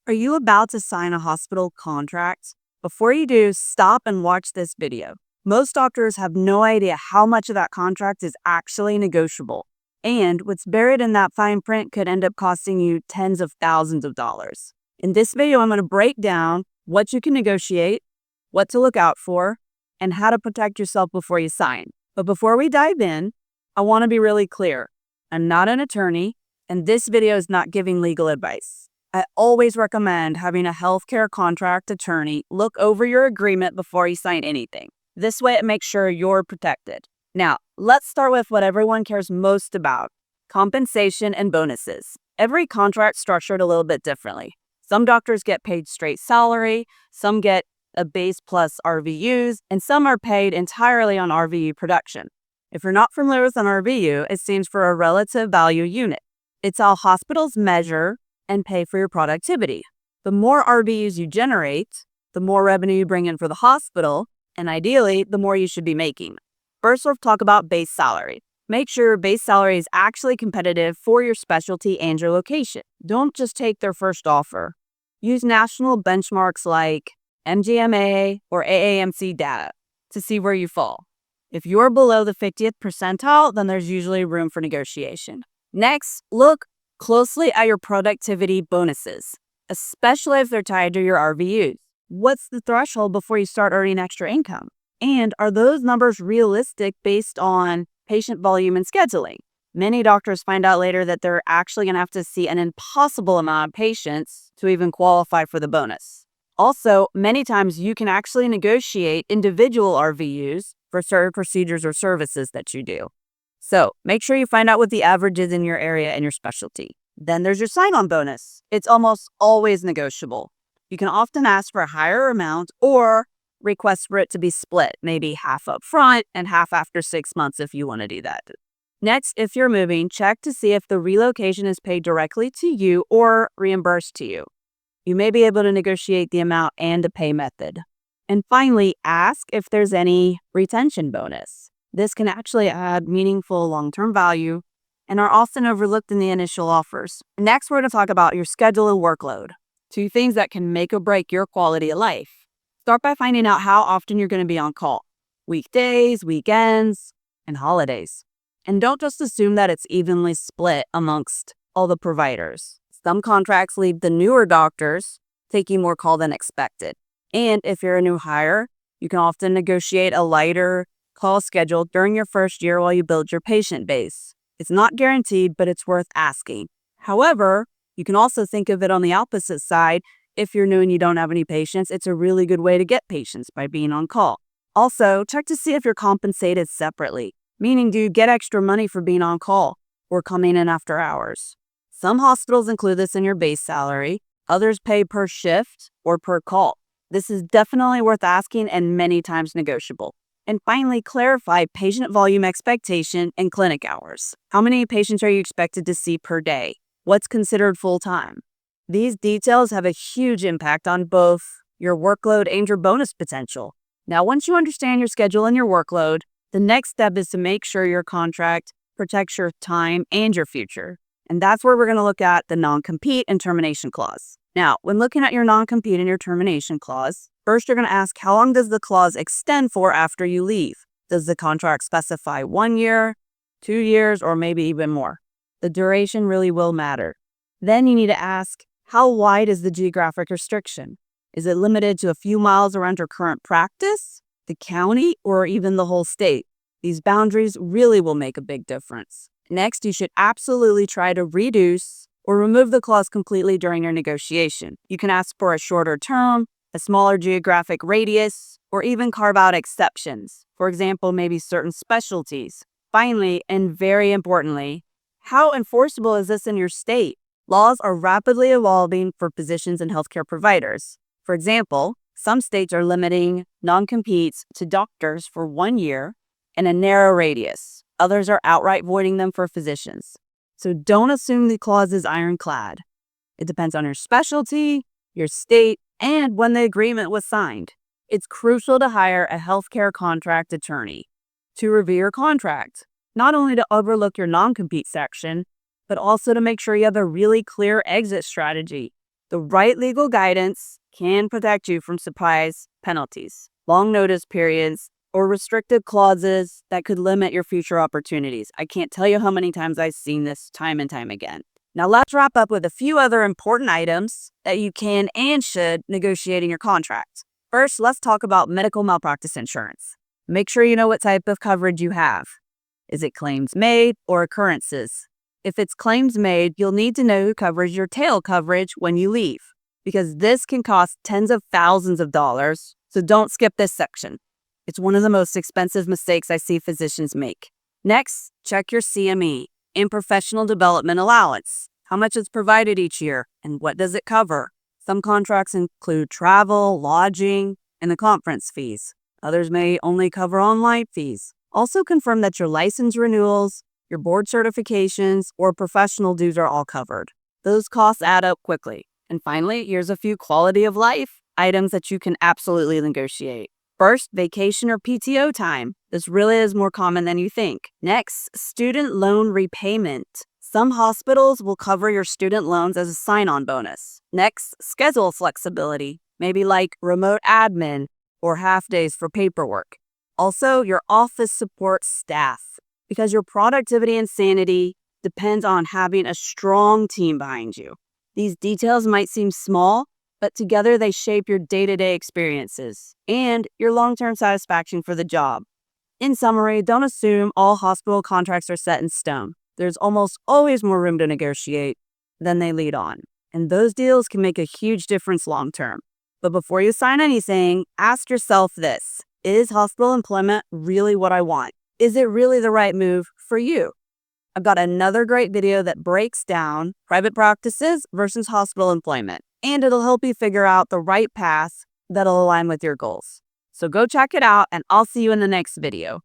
Are you about to sign a hospital contract? Before you do, stop and watch this video. Most doctors have no idea how much of that contract is actually negotiable, and what's buried in that fine print could end up costing you tens of thousands of dollars. In this video, I'm going to break down what you can negotiate, what to look out for, and how to protect yourself before you sign. But before we dive in, I want to be really clear. I'm not an attorney, and this video is not giving legal advice. I always recommend having a healthcare contract attorney look over your agreement before you sign anything. This way it makes sure you're protected. Now, let's start with what everyone cares most about: compensation and bonuses. Every contract's structured a little bit differently. Some doctors get paid straight salary, some get a base plus RVUs, and some are paid entirely on RVU production. If you're not familiar with an RVU, it stands for a relative value unit. It's how hospitals measure and pay for your productivity. The more RVUs you generate, the more revenue you bring in for the hospital, and ideally, the more you should be making. First, let's talk about base salary. Make sure your base salary is actually competitive for your specialty and your location. Don't just take their first offer. Use national benchmarks like MGMA or AAMC data to see where you fall. If you're below the 50th percentile, then there's usually room for negotiation. Next, look closely at your productivity bonuses, especially if they're tied to your RVUs. What's the threshold before you start earning extra income? And are those numbers realistic based on patient volume and scheduling? Many doctors find out later that they're actually going to have to see an impossible amount of patients to even qualify for the bonus. Also, many times you can actually negotiate individual RVUs for certain procedures or services that you do. So make sure you find out what the average is in your area and your specialty. Then there's your sign-on bonus. It's almost always negotiable. You can often ask for a higher amount or request for it to be split, maybe half up front and half after 6 months if you want to do that. Next, if you're moving, check to see if the relocation is paid directly to you or reimbursed to you. You may be able to negotiate the amount and the pay method. And finally, ask if there's any retention bonus. This can actually add meaningful long-term value and are often overlooked in the initial offers. Next, we're going to talk about your schedule and workload, two things that can make or break your quality of life. Start by finding out how often you're going to be on call: weekdays, weekends, and holidays. And don't just assume that it's evenly split amongst all the providers. Some contracts leave the newer doctors taking more call than expected. And if you're a new hire, you can often negotiate a lighter call schedule during your first year while you build your patient base. It's not guaranteed, but it's worth asking. However, you can also think of it on the opposite side. If you're new and you don't have any patients, it's a really good way to get patients by being on call. Also, check to see if you're compensated separately, meaning do you get extra money for being on call or coming in after hours? Some hospitals include this in your base salary, others pay per shift or per call. This is definitely worth asking and many times negotiable. And finally, clarify patient volume expectation and clinic hours. How many patients are you expected to see per day? What's considered full-time? These details have a huge impact on both your workload and your bonus potential. Now, once you understand your schedule and your workload, the next step is to make sure your contract protects your time and your future. And that's where we're going to look at the non-compete and termination clause. Now, when looking at your non-compete and your termination clause, first you're going to ask, how long does the clause extend for after you leave? Does the contract specify 1 year, 2 years, or maybe even more? The duration really will matter. Then you need to ask, how wide is the geographic restriction? Is it limited to a few miles around your current practice, the county, or even the whole state? These boundaries really will make a big difference. Next, you should absolutely try to reduce or remove the clause completely during your negotiation. You can ask for a shorter term, a smaller geographic radius, or even carve out exceptions. For example, maybe certain specialties. Finally, and very importantly, how enforceable is this in your state? Laws are rapidly evolving for physicians and healthcare providers. For example, some states are limiting non-competes to doctors for 1 year in a narrow radius. Others are outright voiding them for physicians. So don't assume the clause is ironclad. It depends on your specialty, your state, and when the agreement was signed. It's crucial to hire a healthcare contract attorney to review your contract, not only to overlook your non-compete section, but also to make sure you have a really clear exit strategy. The right legal guidance can protect you from surprise penalties, long notice periods, or restrictive clauses that could limit your future opportunities. I can't tell you how many times I've seen this time and time again. Now let's wrap up with a few other important items that you can and should negotiate in your contract. First, let's talk about medical malpractice insurance. Make sure you know what type of coverage you have. Is it claims made or occurrences? If it's claims made, you'll need to know who covers your tail coverage when you leave, because this can cost tens of thousands of dollars, so don't skip this section. It's one of the most expensive mistakes I see physicians make. Next, check your CME and professional development allowance. How much is provided each year, and what does it cover? Some contracts include travel, lodging, and the conference fees. Others may only cover online fees. Also confirm that your license renewals, your board certifications, or professional dues are all covered. Those costs add up quickly. And finally, here's a few quality of life items that you can absolutely negotiate. First, vacation or PTO time. This really is more common than you think. Next, student loan repayment. Some hospitals will cover your student loans as a sign-on bonus. Next, schedule flexibility, maybe like remote admin or half days for paperwork. Also, your office support staff, because your productivity and sanity depends on having a strong team behind you. These details might seem small, but together they shape your day-to-day experiences and your long-term satisfaction for the job. In summary, don't assume all hospital contracts are set in stone. There's almost always more room to negotiate than they lead on, and those deals can make a huge difference long-term. But before you sign anything, ask yourself this: is hospital employment really what I want? Is it really the right move for you? I've got another great video that breaks down private practices versus hospital employment, and it'll help you figure out the right path that'll align with your goals. So go check it out, and I'll see you in the next video.